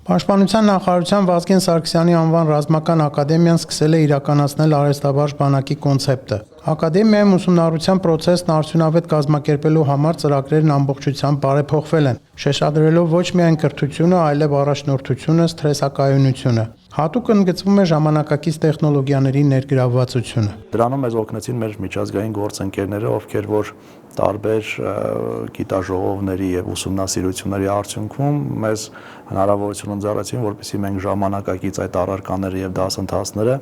Պաշտպանության նախարարության Վազգեն Սարգսյանի անվան ռազմական ակադեմիան սկսել է իրականացնել արհեստաբաշխ բանակի կոնցեպտը։ Ակադեմիայում ուսումնառության process-ն արդյունավետ կազմակերպելու համար ծրագրերն ամբողջությամբ բարեփոխվել են, շեշտադրելով ոչ միայն կրթությունը, այլև առաջնորդությունը, սթրեսակայունությունը։ Հատուկ ընդգծվում է ժամանակակից տեխնոլոգիաների ներգրավվածությունը։ Դրանում մեզ օգնեցին մեր միջազգային գործընկերները, ովքեր որ տարբեր գիտաժողովների եւ ուսումնասիրությունների արդյունքում մեզ հնարավորություն ընձեռեցին, որպեսզի մենք ժամանակակից այդ առարկաները եւ դասընթացները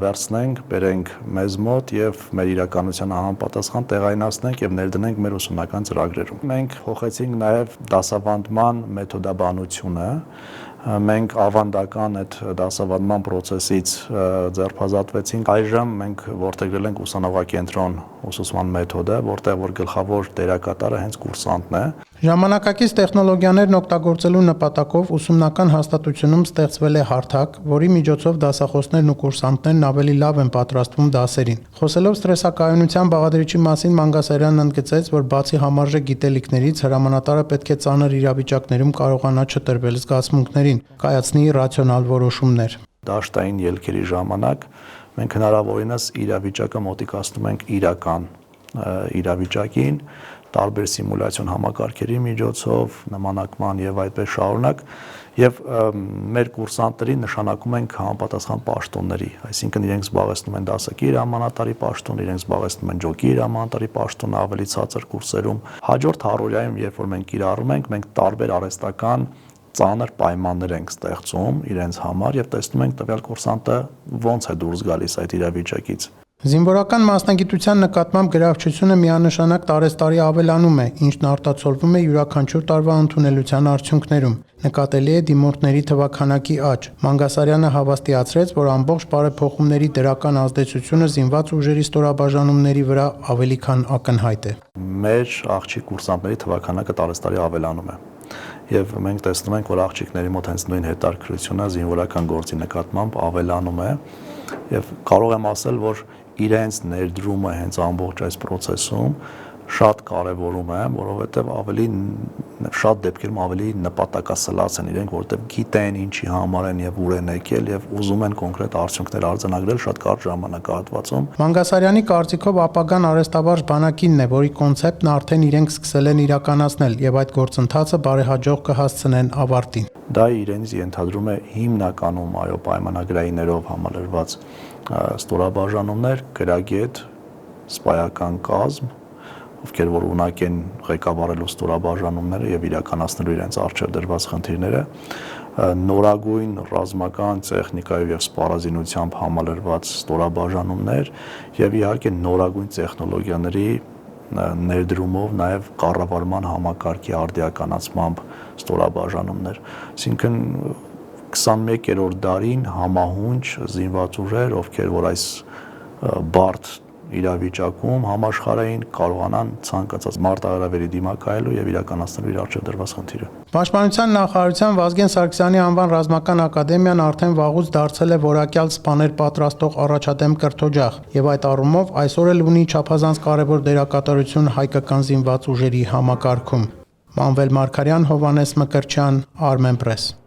վերցնենք, բերենք մեզ մոտ եւ մեր իրականությանը համապատասխան տեղայնացնենք եւ ներդնենք մեր ուսումնական ծրագրերում։ Մենք փոխեցինք նաեւ դասավանդման մեթոդաբանությունը, մենք ավանդական այդ դասավանդման process-ից ձերբազատվեցինք։ Այժմ մենք որդեգրել ենք ուսանողակենտրոն ուսուցման մեթոդը, որտեղ որ գլխավոր դերակատարը հենց կուրսանտն է։ Ժամանակակից տեխնոլոգիաներն օգտագործելու նպատակով ուսումնական հաստատությունում ստեղծվել է հարթակ, որի միջոցով դասախոսներն ու կուրսանտներն ավելի լավ են պատրաստվում դասերին։ Խոսելով սթրեսակայունության բաղադրիչի մասին, Մանգասարյանն ընդգծեց, որ բացի համարժեք գիտելիքներից, հրամանատարը պետք է ծանր իրավիճակներում կարողանա չտրվել զգացմունքներին, կայացնի ռացիոնալ որոշումներ։ Դաշտային ելքերի ժամանակ մենք հնարավորինս իրավիճակը մոտիկացնում ենք իրական իրավիճակին, տարբեր սիմուլյացիոն համակարգերի միջոցով, նմանակման եւ այդպես շարունակ, եւ մեր կուրսանտներին նշանակում ենք համապատասխան պաշտոնների, այսինքն իրենք զբաղեցնում են դասակի հրամանատարի պաշտոն, իրենք զբաղեցնում են ջոկի հրամանատարի պաշտոնը ավելի ցածր կուրսերում։ Հաջորդ հարյուրայում, երբ որ մենք կիրառում ենք, մենք տարբեր արհեստական ծանր պայմաններ ենք ստեղծում իրենց համար եւ տեսնում ենք տվյալ կուրսանտը ոնց է դուրս գալիս այդ իրավիճակից։ Զինվորական մասնագիտության նկատմամբ գրավչությունը միանշանակ տարեստարի ավելանում է, ինչն արտացոլվում է յուրաքանչյուր տարվա ընդունելության արդյունքներում։ Նկատելի է դիմորդների թվաքանակի աճ։ Մանգասարյանը հավաստիացրեց, որ ամբողջ բարեփոխումների դրական ազդեցությունը զինված ուժերի ստորաբաժանումների վրա ավելի քան ակնհայտ է։ Մեր աղջիկ կուրսանտների թվաքանակը տարեստարի ավելանում է։ Եվ մենք տեսնում ենք, որ աղջիկների մոտ հենց նույն հետաքրքրությունը զինվորական գործի նկատմամբ ավելանում է եւ կարող եմ ասել, որ իրենց ներդրումը հենց ամբողջ այս process-ում շատ կարևորում է, որովհետեւ ավելի շատ դեպքերում ավելի նպատակասլաց են իրենք, որովհետեւ գիտեն ինչի համար են եւ ուր են եկել եւ ուզում են կոնկրետ արդյունքներ արձանագրել շատ կարճ ժամանակահատվածում։ Մանգասարյանի կարծիքով ապագան արհեստաբաշխ բանակինն է, որի կոնցեպտն արդեն իրենք սկսել են իրականացնել եւ այդ գործընթացը բարեհաջող կհասցնեն ավարտին։ Դա իրենից ենթադրում է հիմնականում այո պայմանագրայիններով համալրված ստորաբաժանումներ, գրագետ, սպայական կազմ, ովքեր որ ունակ են ղեկավարելու ստորաբաժանումները եւ իրականացնելու իրենց առջեւ դրված խնդիրները, նորագույն ռազմական տեխնիկայով եւ սպառազինությամբ համալրված ստորաբաժանումներ եւ իհարկե նորագույն տեխնոլոգիաների ներդրումով նաև կառավարման համակարգի արդիականացմամբ ստորաբաժանումներ։ Այսինքն 21-րդ դարին համահունչ զինված ուժեր, ովքեր որ այս բարդ իրավիճակում համաշխարհային կարողանան ցանկացած մարտահրավերի դիմակայելու եւ իրականացնելու իր առջեւ դրված խնդիրը։ Պաշտպանության նախարարության Վազգեն Սարգսյանի անվան ռազմական ակադեմիան արդեն վաղուց դարձել է որակյալ սպաներ պատրաստող առաջադեմ կրթօջախ եւ այդ առումով այսօր էլ ունի չափազանց կարեւոր դերակատարություն հայկական զինված ուժերի համակարգում։ Մանվել Մարգարյան, Հովանես Մկրտչյան, Armenpress։